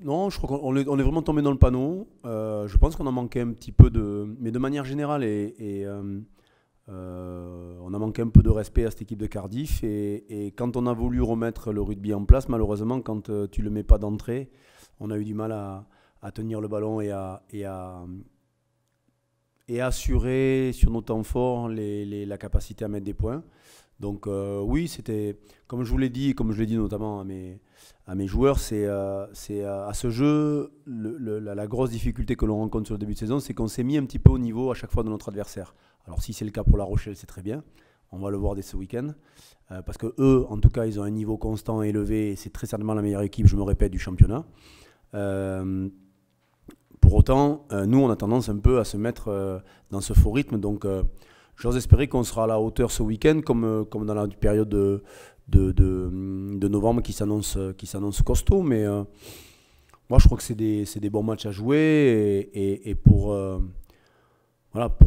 Non, je crois qu'on est vraiment tombé dans le panneau. Je pense qu'on a manqué un petit peu mais de manière générale, on a manqué un peu de respect à cette équipe de Cardiff. Et quand on a voulu remettre le rugby en place, malheureusement, quand tu le mets pas d'entrée, on a eu du mal à tenir le ballon et assurer sur nos temps forts la capacité à mettre des points. Donc oui, c'était, comme je vous l'ai dit, comme je l'ai dit notamment à mes joueurs, à ce jeu, la grosse difficulté que l'on rencontre sur le début de saison, c'est qu'on s'est mis un petit peu au niveau à chaque fois de notre adversaire. Alors si c'est le cas pour La Rochelle, c'est très bien. On va le voir dès ce week-end. Parce que eux, en tout cas, ils ont un niveau constant et élevé. Et c'est très certainement la meilleure équipe, je me répète, du championnat. Pour autant, nous, on a tendance un peu à se mettre dans ce faux rythme. Donc, j'ose espérer qu'on sera à la hauteur ce week-end, comme dans la période de novembre qui s'annonce costaud. Mais moi, je crois que c'est des bons matchs à jouer. Et voilà,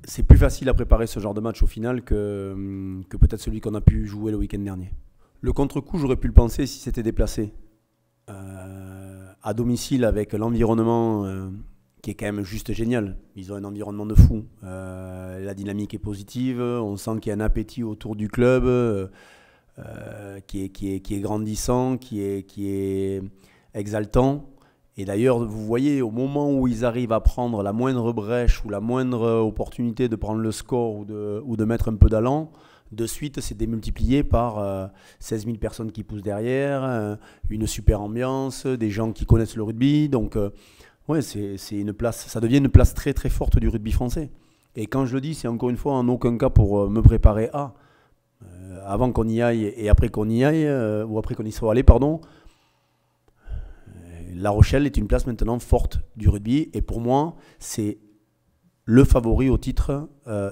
c'est plus facile à préparer ce genre de match au final que peut-être celui qu'on a pu jouer le week-end dernier. Le contre-coup, j'aurais pu le penser si c'était déplacé. À domicile avec l'environnement qui est quand même juste génial. Ils ont un environnement de fou. La dynamique est positive, on sent qu'il y a un appétit autour du club qui est grandissant, qui est exaltant. Et d'ailleurs, vous voyez, au moment où ils arrivent à prendre la moindre brèche ou la moindre opportunité de prendre le score ou de mettre un peu d'allant, de suite, c'est démultiplié par 16 000 personnes qui poussent derrière, une super ambiance, des gens qui connaissent le rugby. Donc, ouais, c'est une place, ça devient une place très très forte du rugby français. Et quand je le dis, c'est encore une fois en aucun cas pour me préparer avant qu'on y aille et après qu'on y aille, ou après qu'on y soit allé, pardon. La Rochelle est une place maintenant forte du rugby. Et pour moi, c'est le favori au titre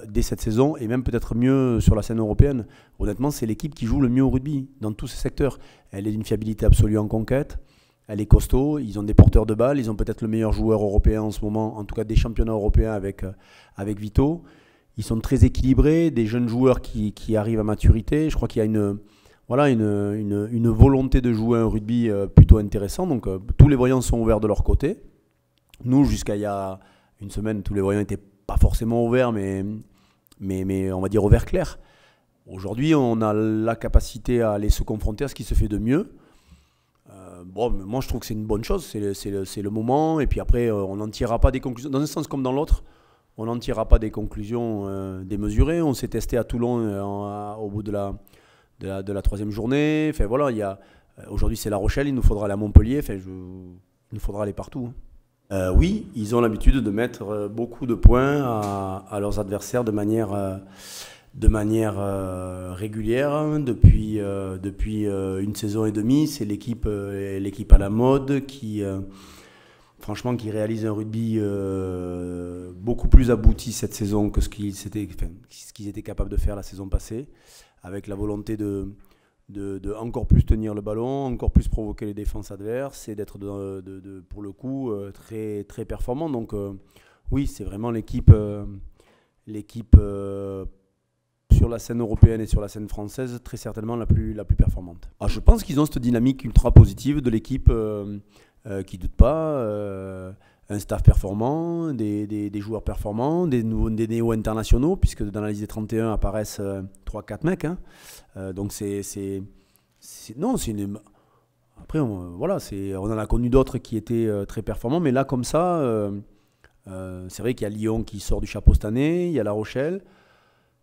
dès cette saison et même peut-être mieux sur la scène européenne. Honnêtement, c'est l'équipe qui joue le mieux au rugby dans tous ces secteurs. Elle est d'une fiabilité absolue en conquête, elle est costaud, ils ont des porteurs de balles, ils ont peut-être le meilleur joueur européen en ce moment, en tout cas des championnats européens avec Vito. Ils sont très équilibrés, des jeunes joueurs qui arrivent à maturité. Je crois qu'il y a une volonté de jouer un rugby plutôt intéressant. Donc tous les voyants sont ouverts de leur côté. Nous, jusqu'à il y a une semaine, tous les voyants n'étaient pas forcément ouverts, mais on va dire au vert clair. Aujourd'hui, on a la capacité à aller se confronter à ce qui se fait de mieux. Bon, mais moi, je trouve que c'est une bonne chose, c'est le moment. Et puis après, on n'en tirera pas des conclusions, dans un sens comme dans l'autre. On n'en tirera pas des conclusions démesurées. On s'est testé à Toulon au bout de la troisième journée. Enfin, voilà, aujourd'hui, c'est La Rochelle, il nous faudra aller à Montpellier. Enfin, il nous faudra aller partout. Oui, ils ont l'habitude de mettre beaucoup de points à leurs adversaires de manière régulière depuis une saison et demie. C'est l'équipe à la mode franchement, qui réalise un rugby beaucoup plus abouti cette saison que ce qu'ils étaient capables de faire la saison passée, avec la volonté de encore plus tenir le ballon, encore plus provoquer les défenses adverses et d'être pour le coup très, très performant. Donc oui, c'est vraiment l'équipe sur la scène européenne et sur la scène française très certainement la plus performante. Alors, je pense qu'ils ont cette dynamique ultra positive de l'équipe qui ne doute pas, un staff performant, des joueurs performants, des néo-internationaux, puisque dans la liste des 31 apparaissent 3-4 mecs. Hein. Donc après, on en a connu d'autres qui étaient très performants, mais là, comme ça, c'est vrai qu'il y a Lyon qui sort du chapeau cette année, il y a La Rochelle.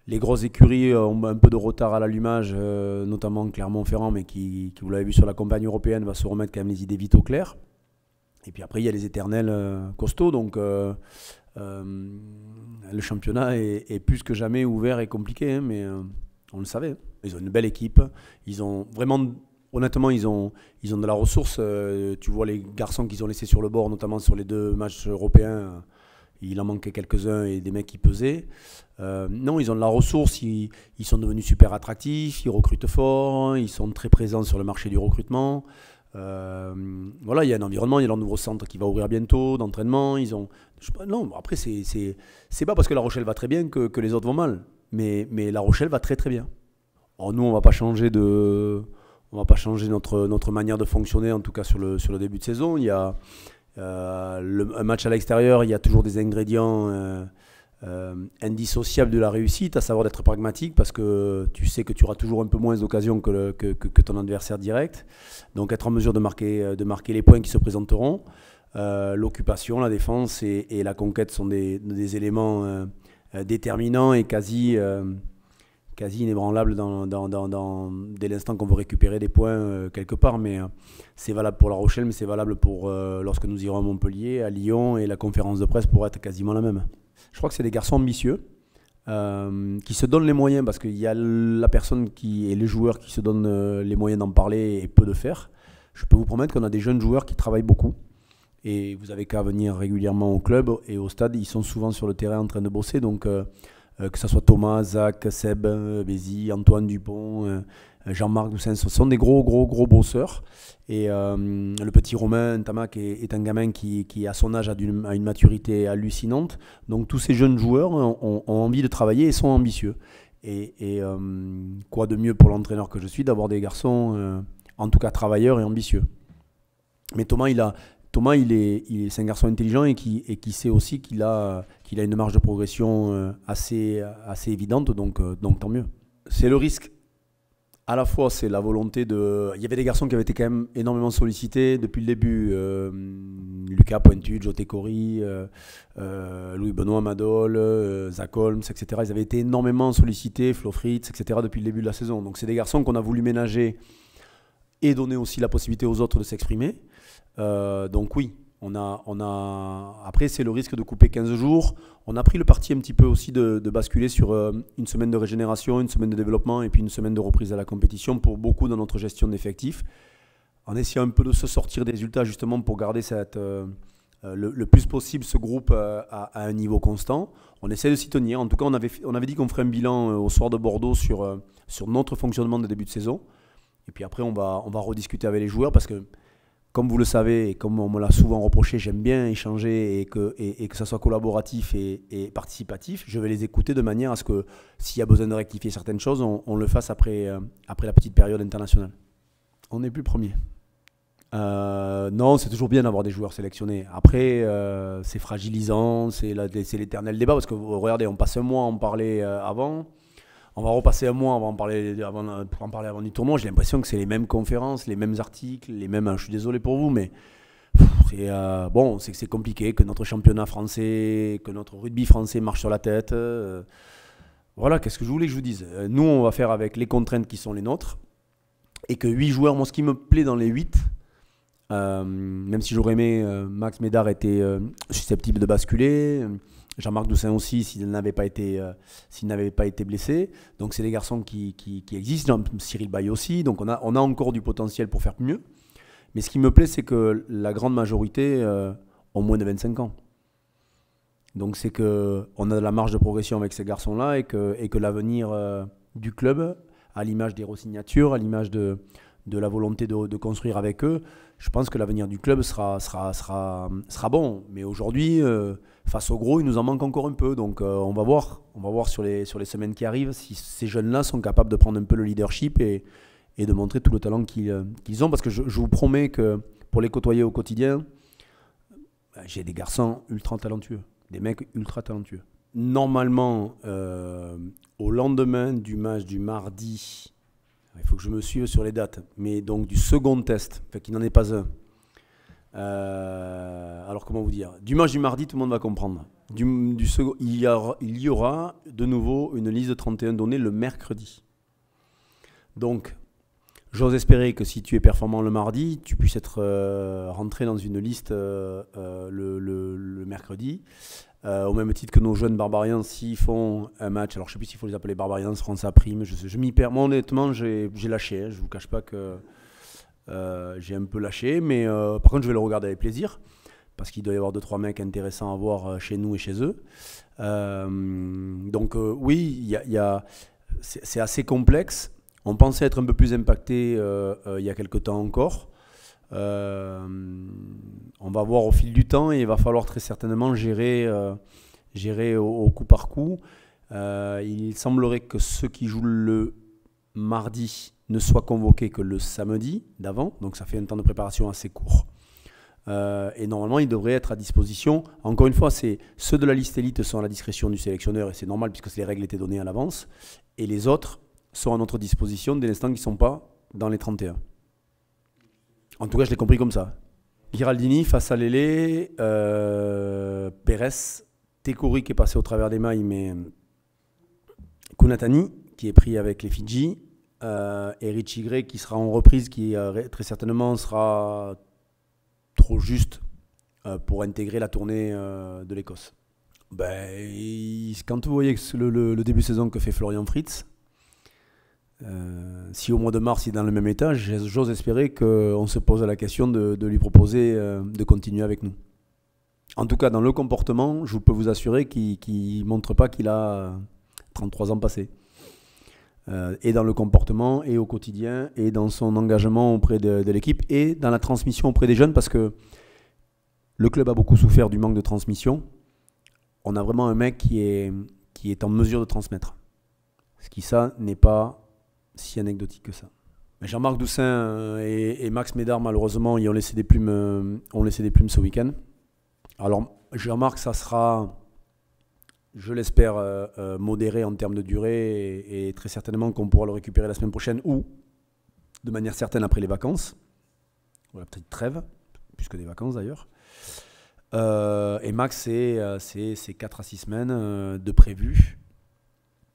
Les grosses écuries ont un peu de retard à l'allumage, notamment Clermont-Ferrand, mais qui, vous l'avez vu sur la campagne européenne, va se remettre quand même les idées vite au clair. Et puis après, il y a les éternels costauds. Donc, le championnat est plus que jamais ouvert et compliqué, hein, mais on le savait. Ils ont une belle équipe. Ils ont vraiment, honnêtement, ils ont de la ressource. Tu vois les garçons qu'ils ont laissés sur le bord, notamment sur les 2 matchs européens. Il en manquait quelques-uns et des mecs qui pesaient. Non, ils ont de la ressource, ils sont devenus super attractifs, ils recrutent fort, ils sont très présents sur le marché du recrutement. Voilà, il y a un environnement, il y a leur nouveau centre qui va ouvrir bientôt, d'entraînement. Non, après, c'est pas parce que La Rochelle va très bien que les autres vont mal, mais La Rochelle va très très bien. Alors nous, on va pas changer on va pas changer notre manière de fonctionner, en tout cas sur le début de saison. Il y a un match à l'extérieur, il y a toujours des ingrédients indissociables de la réussite, à savoir d'être pragmatique, parce que tu sais que tu auras toujours un peu moins d'occasions que ton adversaire direct. Donc être en mesure de marquer les points qui se présenteront. L'occupation, la défense et la conquête sont des éléments déterminants et quasi inébranlables dès l'instant qu'on veut récupérer des points quelque part. Mais c'est valable pour La Rochelle, mais c'est valable pour lorsque nous irons à Montpellier, à Lyon, et la conférence de presse pourra être quasiment la même. Je crois que c'est des garçons ambitieux qui se donnent les moyens, parce qu'il y a la personne et les joueurs qui se donnent les moyens d'en parler et peu de faire. Je peux vous promettre qu'on a des jeunes joueurs qui travaillent beaucoup. Et vous avez qu'à venir régulièrement au club et au stade, ils sont souvent sur le terrain en train de bosser. Donc, que ce soit Thomas, Zach, Seb, Bézi, Antoine Dupont, Jean-Marc Doussin, ce sont des gros bosseurs. Et le petit Romain Tamac est un gamin qui à son âge a une maturité hallucinante. Donc, tous ces jeunes joueurs ont envie de travailler et sont ambitieux. Et quoi de mieux pour l'entraîneur que je suis d'avoir des garçons, en tout cas travailleurs et ambitieux. Mais Thomas, c'est un garçon intelligent et qui sait aussi qu'il a une marge de progression assez évidente, donc tant mieux. C'est le risque. À la fois, c'est la volonté de... Il y avait des garçons qui avaient été quand même énormément sollicités depuis le début. Lucas Pointu, Joté Cory, Louis-Benoît Madol, Zach Holmes, etc. Ils avaient été énormément sollicités, Flo Fritz, etc. depuis le début de la saison. Donc c'est des garçons qu'on a voulu ménager et donner aussi la possibilité aux autres de s'exprimer. Donc oui, après c'est le risque de couper 15 jours. On a pris le parti un petit peu aussi de basculer sur une semaine de régénération, une semaine de développement et puis une semaine de reprise à la compétition pour beaucoup dans notre gestion d'effectifs, en essayant un peu de se sortir des résultats justement pour garder le plus possible ce groupe à un niveau constant. On essaie de s'y tenir. En tout cas, on avait dit qu'on ferait un bilan au soir de Bordeaux sur notre fonctionnement de début de saison. Et puis après, on va rediscuter avec les joueurs, parce que comme vous le savez, et comme on me l'a souvent reproché, j'aime bien échanger et que ça soit collaboratif et participatif. Je vais les écouter de manière à ce que s'il y a besoin de rectifier certaines choses, on le fasse après la petite période internationale. On n'est plus premier. Non, c'est toujours bien d'avoir des joueurs sélectionnés. Après, c'est fragilisant, c'est l'éternel débat, parce que regardez, on passe un mois à en parler avant. On va repasser un mois pour en parler avant du tournoi. J'ai l'impression que c'est les mêmes conférences, les mêmes articles, les mêmes... Je suis désolé pour vous, mais c'est compliqué que notre championnat français, que notre rugby français marche sur la tête. Voilà, qu'est-ce que je voulais que je vous dise. Nous, on va faire avec les contraintes qui sont les nôtres. Et que 8 joueurs, moi, ce qui me plaît dans les 8, même si j'aurais aimé, Max Médard était susceptible de basculer... Jean-Marc Doussin aussi, s'il n'avait pas été blessé. Donc c'est des garçons qui existent. Cyril Baye aussi. Donc on a encore du potentiel pour faire mieux. Mais ce qui me plaît, c'est que la grande majorité ont moins de 25 ans. Donc c'est qu'on a de la marge de progression avec ces garçons-là et que l'avenir du club, à l'image des re-signatures, à l'image de la volonté de construire avec eux, je pense que l'avenir du club sera bon. Mais aujourd'hui, face au gros, il nous en manque encore un peu. Donc on va voir sur les semaines qui arrivent si ces jeunes-là sont capables de prendre un peu le leadership et de montrer tout le talent qu'ils ont. Parce que je vous promets que pour les côtoyer au quotidien, j'ai des garçons ultra talentueux, des mecs ultra talentueux. Normalement, au lendemain du match du mardi... Il faut que je me suive sur les dates. Mais donc du second test, qui n'en est pas un. Alors comment vous dire ? Du match du mardi, tout le monde va comprendre. Il y aura de nouveau une liste de 31 données le mercredi. Donc, j'ose espérer que si tu es performant le mardi, tu puisses être rentré dans une liste le mercredi. Au même titre que nos jeunes Barbarians, s'ils font un match, alors je ne sais plus s'il faut les appeler Barbarians, France à prime, je m'y perds. Moi honnêtement, j'ai lâché, je ne vous cache pas que j'ai un peu lâché, mais par contre je vais le regarder avec plaisir, parce qu'il doit y avoir 2-3 mecs intéressants à voir chez nous et chez eux. Donc oui, c'est assez complexe. On pensait être un peu plus impacté il y a quelques temps encore. On va voir au fil du temps et il va falloir très certainement gérer au coup par coup. Il semblerait que ceux qui jouent le mardi ne soit convoqué que le samedi d'avant, donc ça fait un temps de préparation assez court. Et normalement, il devrait être à disposition. Encore une fois, ceux de la liste élite sont à la discrétion du sélectionneur et c'est normal puisque les règles étaient données à l'avance. Et les autres sont à notre disposition dès l'instant qu'ils ne sont pas dans les 31. En tout cas, je l'ai compris comme ça. Giraldini face à Lélé, Pérez, Tekori qui est passé au travers des mailles, mais Kunatani qui est pris avec les Fidji, et Richie Gray qui sera en reprise, qui très certainement sera trop juste pour intégrer la tournée de l'Écosse. Quand vous voyez le début de saison que fait Florian Fritz, si au mois de mars il est dans le même état, j'ose espérer qu'on se pose la question de lui proposer de continuer avec nous. En tout cas, dans le comportement, je peux vous assurer qu'il ne montre pas qu'il a 33 ans passés. Et dans le comportement, et au quotidien, et dans son engagement auprès de l'équipe, et dans la transmission auprès des jeunes, parce que le club a beaucoup souffert du manque de transmission. On a vraiment un mec qui est en mesure de transmettre. Ce qui, ça, n'est pas si anecdotique que ça. Mais Jean-Marc Doussin et Max Médard, malheureusement, ils ont laissé des plumes ce week-end. Alors, Jean-Marc, ça sera, je l'espère, modéré en termes de durée et très certainement qu'on pourra le récupérer la semaine prochaine ou de manière certaine après les vacances. Voilà, petite trêve, plus que des vacances d'ailleurs. Et Max, c'est 4 à 6 semaines de prévu.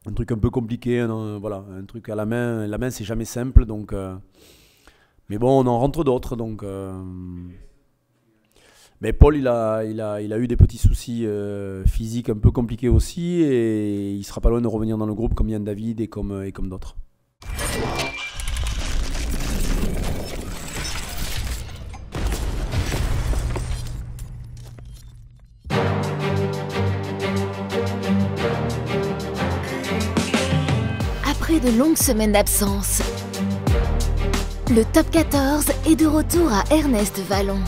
Un truc un peu compliqué, voilà, un truc à la main. La main, c'est jamais simple, donc. Mais bon, on en rentre d'autres, donc. Mais Paul, il a eu des petits soucis physiques un peu compliqués aussi, et il sera pas loin de revenir dans le groupe comme Yann David et comme d'autres. Après de longues semaines d'absence, le top 14 est de retour à Ernest Vallon.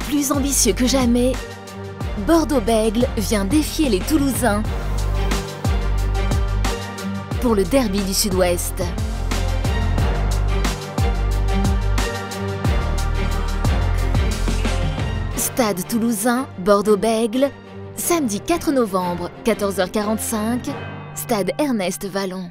Plus ambitieux que jamais, Bordeaux-Bègles vient défier les Toulousains pour le derby du Sud-Ouest. Stade toulousain, Bordeaux-Bègles, samedi 4 novembre, 14h45, stade Ernest Vallon.